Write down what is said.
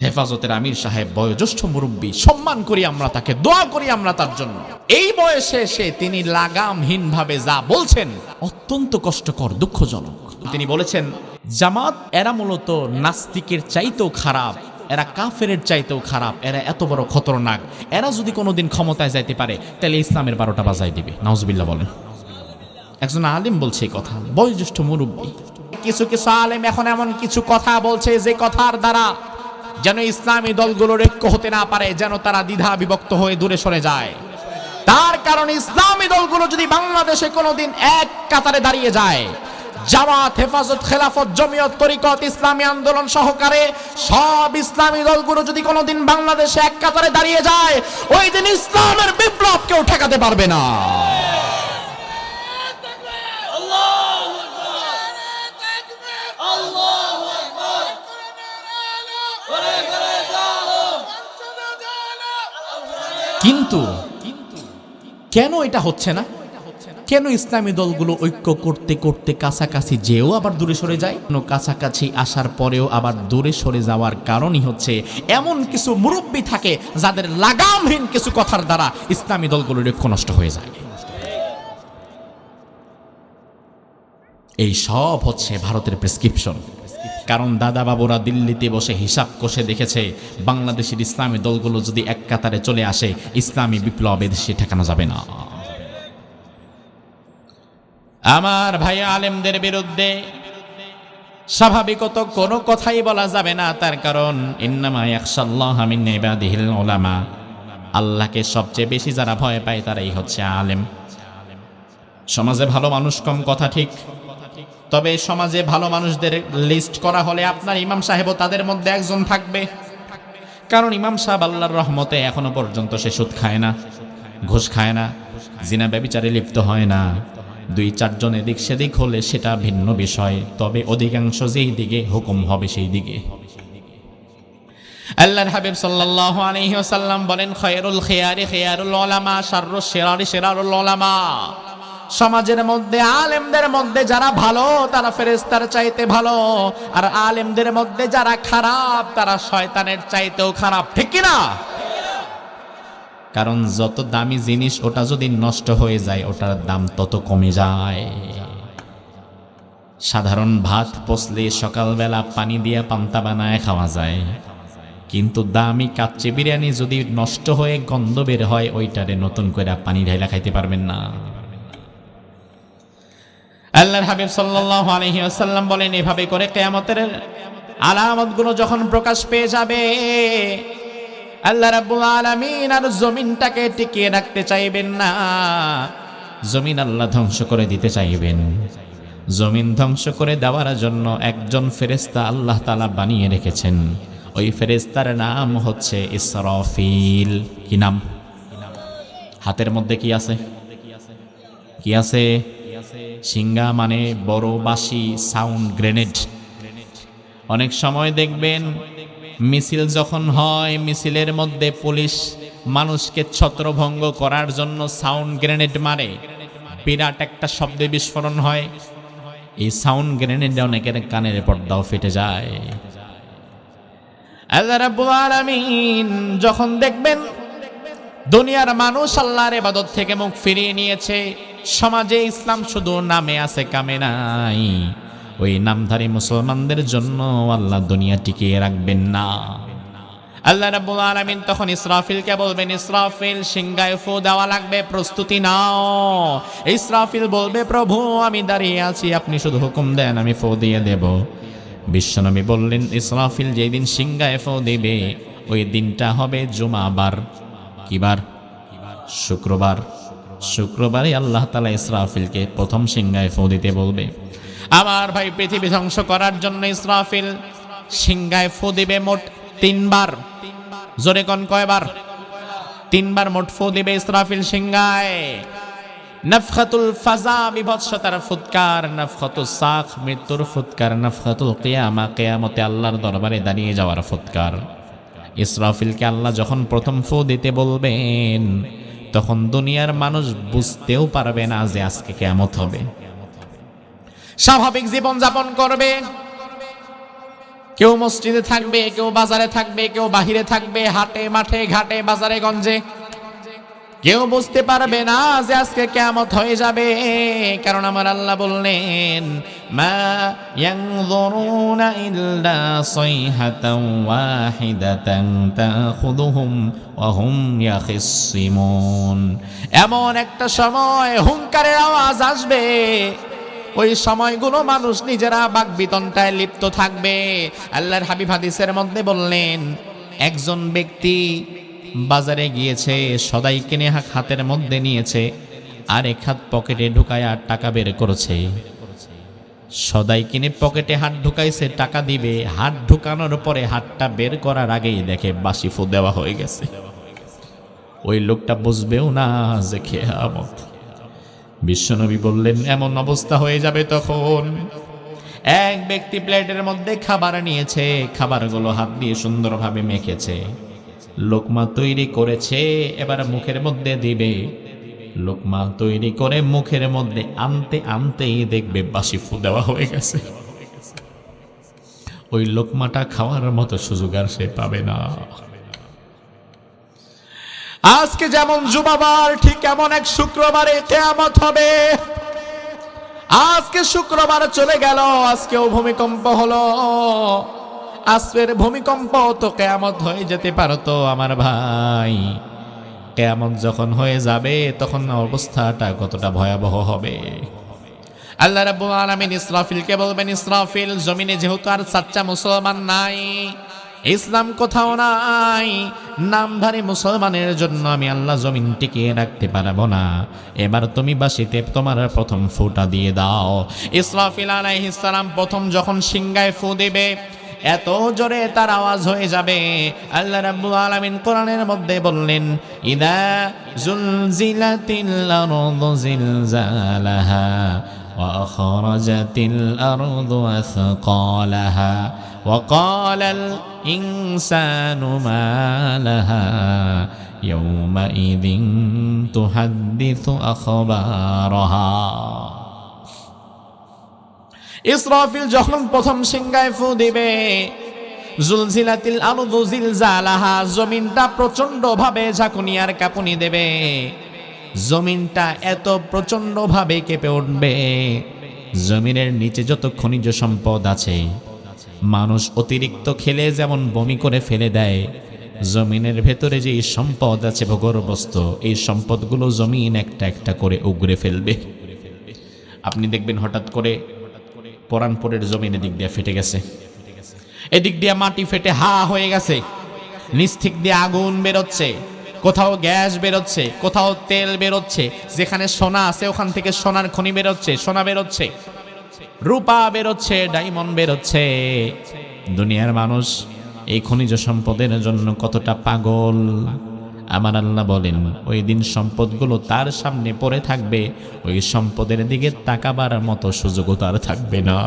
হেফাজতের আমির সাহেব বয়োজ্যেষ্ঠ মুরব্বী, সম্মান করি আমরা তাকে, দোয়া করি আমরা তার জন্য। এই বয়সে এসে তিনি লাগামহীনভাবে যা বলছেন অত্যন্ত কষ্টকর, দুঃখজনক। তিনি বলেছেন জামাত এরা মূলত নাস্তিকের চাইতেও খারাপ, এরা কাফেরের চাইতেও খারাপ, এরা এত বড় খতরনাক, এরা যদি কোনোদিন ক্ষমতায় যাইতে পারে তাহলে ইসলামের 12টা বাজায় দিবে। নাউজুবিল্লাহ বলেন। একজন আলেম বলছে এই কথা, বয়োজ্যেষ্ঠ মুরব্বী। কিছু কিছু আলেম এখন এমন কিছু কথা বলছে যে কথার দ্বারা যেন ইসলামী দলগুলোর ঐক্য হতে না পারে, যেন তারা দ্বিধা বিভক্ত হয়ে দূরে সরে যায়। তার কারণে ইসলামী দলগুলো যদি বাংলাদেশে কোনোদিন এক কাতারে দাঁড়িয়ে যায়, জামাত, হেফাজত, খেলাফত, জমিয়ত, তরিকত, ইসলামী আন্দোলন সহকারে সব ইসলামী দলগুলো যদি কোনোদিন বাংলাদেশে এক কাতারে দাঁড়িয়ে যায়, ওই দিন ইসলামের বিপ্লব কেউ ঠেকাতে পারবে না। কিন্তু কেন এটা হচ্ছে না? কেন ইসলামী দলগুলো ঐক্য করতে করতে কাছাকাছি যেও আবার দূরে সরে যায়? কাছাকাছি আসার পরেও আবার দূরে সরে যাওয়ার কারণই হচ্ছে এমন কিছু মুরব্বী থাকে যাদের লাগামহীন কিছু কথার দ্বারা ইসলামী দলগুলোর ঐক্য নষ্ট হয়ে যায়। এই সব হচ্ছে ভারতের প্রেসক্রিপশন। কারণ দাদা বাবুরা দিল্লিতে বসে হিসাব কষে দেখেছে বাংলাদেশের ইসলামী দলগুলো যদি এক কাতারে চলে আসে, ইসলামী বিপ্লব এদেশে ঠেকানো যাবে না। আমার ভাই আলেমদের বিরুদ্ধে স্বাভাবিকত কোনো কথাই বলা যাবে না। তার কারণ ইন্নামা ইয়াখশাল্লাহা মিন ইবাদিহিল উলামা, আল্লাহকে সবচেয়ে বেশি যারা ভয় পায় তারাই হচ্ছে আলেম। সমাজে ভালো মানুষ কম, কথা ঠিক, তবে সমাজে ভালো মানুষদের লিস্ট করা হলে আপনার ইমাম সাহেবও তাদের মধ্যে একজন থাকবে। কারণ ইমাম সাহেব আল্লাহর রহমতে এখনো পর্যন্ত সে সুদ খায় না, ঘুষ খায় না, জিনা ব্যভিচারে লিপ্ত হয় না। 2-4 জন এদিক সেদিক হলে সেটা ভিন্ন বিষয়, তবে অধিকাংশ যেই দিকে হুকুম হবে সেই দিকে। আল্লাহর হাবিব সাল্লাল্লাহু আলাইহি ওয়াসাল্লাম বলেন খায়রুল খিয়ারি খিয়ারুল উলামা শাররুশ শিরারি শিরারুল উলামা। সমাজের মধ্যে আলেমদের মধ্যে যারা ভালো তারা ফেরেশতার চাইতে ভালো, আর আলেমদের মধ্যে যারা খারাপ তারা শয়তানের চাইতেও খারাপ। ঠিক কি না? কারণ যত দামি জিনিস ওটা যদি নষ্ট হয়ে যায় ওটার দাম তত কমে যায়। সাধারণ ভাত পচলে সকালবেলা পানি দিয়ে পান্তা বানায় খাওয়া যায়, কিন্তু দামি কাচ্চি বিরিয়ানি যদি নষ্ট হয়ে গন্ধ বের হয় ওইটারে নতুন করে পানি ঢাইলা খাইতে পারবেন না। আল্লাহর হাবিব সাল্লাল্লাহু আলাইহি ওয়াসাল্লাম বলেন এভাবে করে কিয়ামতের আলামতগুলো যখন প্রকাশ পেয়ে যাবে, আল্লাহ রাব্বুল আলামিন আর জমিনটাকে টিকিয়ে রাখতে চাইবেন না, জমিন আল্লাহ ধ্বংস করে দিতে চাইবেন। জমিন ধ্বংস করে দেওয়ার জন্য একজন ফেরেশতা আল্লাহ তাআলা বানিয়ে রেখেছেন। ওই ফেরেশতার নাম হচ্ছে ইসরাফিল। কি নাম? হাতের মধ্যে কি আছে? কি আছে? সিঙ্গা মানে বড় বাঁশি, সাউন্ড গ্রেনেড। অনেক সময় দেখবেন মিছিল যখন হয়, মিছিলের মধ্যে পুলিশ মানুষকে ছত্রভঙ্গ করার জন্য সাউন্ড গ্রেনেড মারে, বিরাট একটা শব্দে বিস্ফোরণ হয়। এই সাউন্ড গ্রেনেডে অনেকের কানের পর্দাও ফেটে যায়। আল্লাহ রাব্বুল আলামিন যখন দেখবেন দুনিয়ার মানুষ আল্লাহর ইবাদত থেকে মুখ ফিরিয়ে নিয়েছে, সমাজে ইসলাম শুধু নামে আছে কামে নাই, ওই নামধারী মুসলমানদের জন্য আল্লাহ দুনিয়া টিকিয়ে রাখবেন না। আল্লাহ রাব্বুল আলামিন তখন ইসরাফিলকে বলবেন, ইসরাফিল সিংহায় ফু দেওয়া লাগবে, প্রস্তুতি নাও। ইসরাফিল বলবে, প্রভু আমি দাঁড়িয়ে আছি, আপনি শুধু হুকুম দেন আমি ফু দিয়ে দেব। বিশ্বনবী বললেন, ইসরাফিল যেই দিন সিংহায় ফু দিবে ওই দিনটা হবে জুমাবার। কি বার? শুক্রবার। শুক্রবারে আল্লাহ তাআলা ইসরাফিলকে প্রথম সিংহায় ফু দিতে বলবে। আমার ভাই, পৃথিবী ধ্বংস করার জন্য ইসরাফিল সিংহায় ফু দিবে মোট 3 বার। জোরে কোন কয়বার? 3 বার মোট ফু দিবে ইসরাফিল সিংহায়। নাফখাতুল ফাজা বিভৎসতার ফুৎকার, নাফখাতুস সাখ মৃত্যুর ফুৎকার, নাফখাতুল কিয়ামা কিয়ামতে আল্লাহর দরবারে দাঁড়িয়ে যাওয়ার ফুৎকার। ইসরাফিলকে আল্লাহ যখন প্রথম ফু দিতে বলবেন তখন দুনিয়ার মানুষ বুঝতেও পারবে না যে আজকে কিয়ামত হবে। স্বাভাবিক জীবন যাপন করবে, কেউ মসজিদে থাকবে, কেউ বাজারে থাকবে, কেউ বাহিরে থাকবে, হাটে মাঠে ঘাটে বাজারে গঞ্জে। কেউ বুঝতে পারবে না যে আজকে কিয়ামত হয়ে যাবে, কারণ আমার আল্লাহ বললেন মা ইয়ানজুরুনা ইল্লা সাইহাতান ওয়াহিদাতান তাখুযুহুম ওয়া হুম ইয়াখিসসিমুন। এমন একটা সময় হুঙ্কারের আওয়াজ আসবে, ওই সময়গুলো মানুষ নিজেরা বাকবিতণ্ডায় লিপ্ত থাকবে। আল্লাহর হাবিব হাদিসের মধ্যে বললেন, একজন ব্যক্তি বাজারে গিয়েছে, সদাই কিনে হাতের মধ্যে নিয়েছে, আর এক হাত পকেটে ঢুকায় আর টাকা বের করেছে। সদাই কিনে পকেটে হাত ঢুকাইছে, টাকা দিবে, হাত ঢুকানোর পরে হাতটা বের করার আগেই দেখে বাসি ফু দেওয়া হয়ে গেছে। ওই লোকটা বুঝবেও না যে কিয়ামত। বিশ্বনবী বললেন এমন অবস্থা হয়ে যাবে তখন। এক ব্যক্তি প্লেটের মধ্যে খাবার নিয়েছে, খাবারগুলো হাত দিয়ে সুন্দরভাবে মেখেছে, লোকমা তৈরি করেছে, এবার মুখের মধ্যে দিবে। লোকমা তৈরি করে মুখের মধ্যে আনতে আনতেই দেখবে বাসি ফু দেওয়া হয়ে গেছে। ওই লোকমাটা খাওয়ার মতো সুযোগ আর সে পাবে না। আজকে যেমন জুমাবার, ঠিক এমন এক শুক্রবারে কিয়ামত হবে। আজকে শুক্রবার চলে গেল, আজকেও ভূমিকম্প হলো। আজকের ভূমিকম্প তো কিয়ামত হয়ে যেতে পারতো আমার ভাই। কিয়ামত যখন হয়ে যাবে তখন অবস্থাটা কতটা ভয়াবহ হবে। আল্লাহ রাব্বুল আলামিন ইসরাফিলকে বলবেন, ইসরাফিল, জমিনে যেহেতু আর সাচ্চা মুসলমান নাই, ইসলাম কোথাও নাই, নামধারী মুসলমানের জন্য আমি আল্লাহ জমিন টিকিয়ে রাখতে পারবো না, এবার তুমি বাঁশিতে তোমার প্রথম ফুটা দিয়ে দাও। ইসরাফিল আলাইহিস সালাম প্রথম যখন সিংগায় ফু দিবে, এত জোরে তার আওয়াজ হয়ে যাবে। আল্লাহ রাব্বুল আলামিন কোরআনের মধ্যে বললেন, ইদা জুলজিলাতিল আরদু জিলজালাহা ওয়া আখরাজাতিল আরদু আসকালাহা ওয়া ক্বালাল ইনসানু মা লাহা ইয়াওমাইযিন তুহাদ্দিসু আখবারাহা। ইসরাফিল যখন প্রথম সিংগায় ফু দিবে, জুলজিলাতিল আরদু জিলজালাহা, জমিনটা প্রচন্ড ভাবে ঝাঁকুনি আর কাঁপুনি দেবে। জমিনটা এত প্রচন্ড ভাবে কেঁপে উঠবে, জমিনের নিচে যত খনিজ সম্পদ আছে, মানুষ অতিরিক্ত খেলে যেমন বমি করে ফেলে দেয়, জমিনের ভেতরে যে সম্পদ আছে ভূগর্ভস্থ, এই সম্পদগুলো জমিন একটা একটা করে উগরে ফেলবে। আপনি দেখবেন হঠাৎ করে পরানপুরের জমিন এদিক দিয়ে ফেটে গেছে, এদিক দিয়ে মাটি ফেটে হা হয়ে গেছে, নিচ থেকে দিয়ে আগুন বেরোচ্ছে, কোথাও গ্যাস বেরোচ্ছে, কোথাও তেল বেরোচ্ছে, যেখানে সোনা আছে ওখান থেকে সোনার খনি বেরোচ্ছে, সোনা বেরোচ্ছে, রূপা বেরোচ্ছে, ডায়মন্ড বেরোচ্ছে। দুনিয়ার মানুষ এই খনিজ সম্পদের জন্য কতটা পাগল। আমার আল্লাহ বলেন, ওই দিন সম্পদগুলো তার সামনে পড়ে থাকবে, ওই সম্পদের দিকে তাকাবার মতো সুযোগও তার থাকবে না।